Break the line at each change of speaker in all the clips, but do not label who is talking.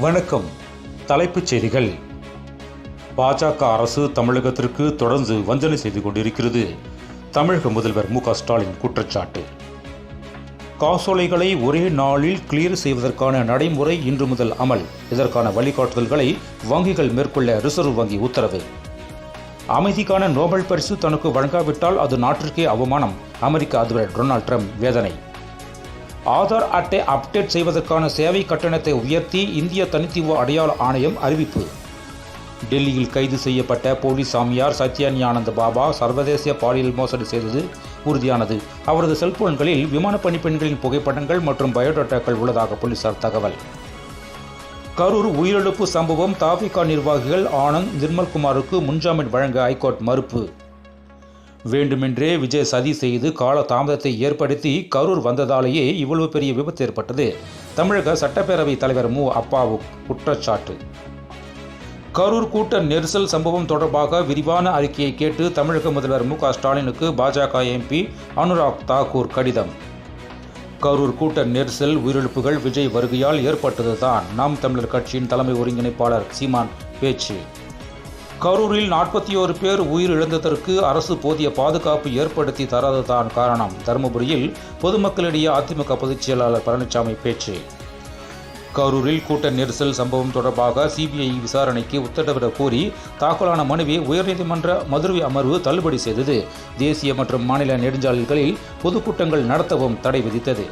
வணக்கம். தலைப்புச் செய்திகள். பாஜக அரசு தமிழகத்திற்கு தொடர்ந்து வஞ்சனை செய்து கொண்டிருக்கிறது. தமிழக முதல்வர் மு.க.ஸ்டாலின் குற்றச்சாட்டு. காசோலைகளை ஒரே நாளில் கிளியர் செய்வதற்கான நடைமுறை இன்று முதல் அமல். இதற்கான வழிகாட்டுதல்களை வங்கிகள் மேற்கொள்ள ரிசர்வ் வங்கி உத்தரவு. அமைதிக்கான நோபல் பரிசு தனக்கு வழங்காவிட்டால் அது நாட்டிற்கே அவமானம். அமெரிக்க அதிபர் டொனால்ட் ட்ரம்ப் வேதனை. ஆதார் அட்டை அப்டேட் செய்வதற்கான சேவை கட்டணத்தை உயர்த்தி இந்திய தனித்துவ அடையாள ஆணையம் அறிவிப்பு. டெல்லியில் கைது செய்யப்பட்ட போலீஸ் சாமியார் சத்யஞானந்த பாபா சர்வதேச பாலியல் மோசடி செய்தது உறுதியானது. அவரது செல்போன்களில் விமான பணிப்பெண்களின் புகைப்படங்கள் மற்றும் பயோடேட்டாக்கள் உள்ளதாக போலீசார் தகவல். கரூர் உயிரிழப்பு சம்பவம். தாவிக நிர்வாகிகள் ஆனந்த் நிர்மல்குமாருக்கு முன்ஜாமீன் வழங்க ஐகோர்ட் மறுப்பு. வேண்டுமென்றே விஜய் சதி செய்து கால தாமதத்தை ஏற்படுத்தி கரூர் வந்ததாலேயே இவ்வளவு பெரிய விபத்து ஏற்பட்டது. தமிழக சட்டப்பேரவைத் தலைவர் மு. அப்பாவு குற்றச்சாட்டு. கரூர் கூட்ட நெரிசல் சம்பவம் தொடர்பாக விரிவான அறிக்கையை கேட்டு தமிழக முதல்வர் மு.க.ஸ்டாலினுக்கு பாஜக எம்பி அனுராக் தாக்கூர் கடிதம். கரூர் கூட்ட நெரிசல் உயிரிழப்புகள் விஜய் வருகையால் ஏற்பட்டதுதான். நாம் தமிழர் கட்சியின் தலைமை ஒருங்கிணைப்பாளர் சீமான் பேச்சு. கரூரில் 41 பேர் உயிரிழந்ததற்கு அரசு போதிய பாதுகாப்பு ஏற்படுத்தி தராததான் காரணம். தருமபுரியில் பொதுமக்களிடையே அதிமுக பொதுச் செயலாளர் பழனிசாமி பேச்சு. கரூரில் கூட்ட நெரிசல் சம்பவம் தொடர்பாக சிபிஐ விசாரணைக்கு உத்தரவிட கோரி தாக்கலான மனுவை உயர்நீதிமன்ற மதுரை அமர்வு தள்ளுபடி செய்தது. தேசிய மற்றும் மாநில நெடுஞ்சாலைகளில் பொதுக்கூட்டங்கள் நடத்தவும் தடை விதித்தது.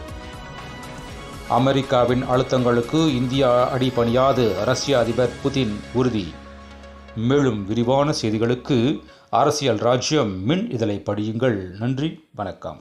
அமெரிக்காவின் அழுத்தங்களுக்கு இந்தியா அடிபணியாது. ரஷ்ய அதிபர் புதின் உறுதி. மேலும் விரிவான செய்திகளுக்கு அரசியல் ராஜ்யம் மின் இதழை படியுங்கள். நன்றி, வணக்கம்.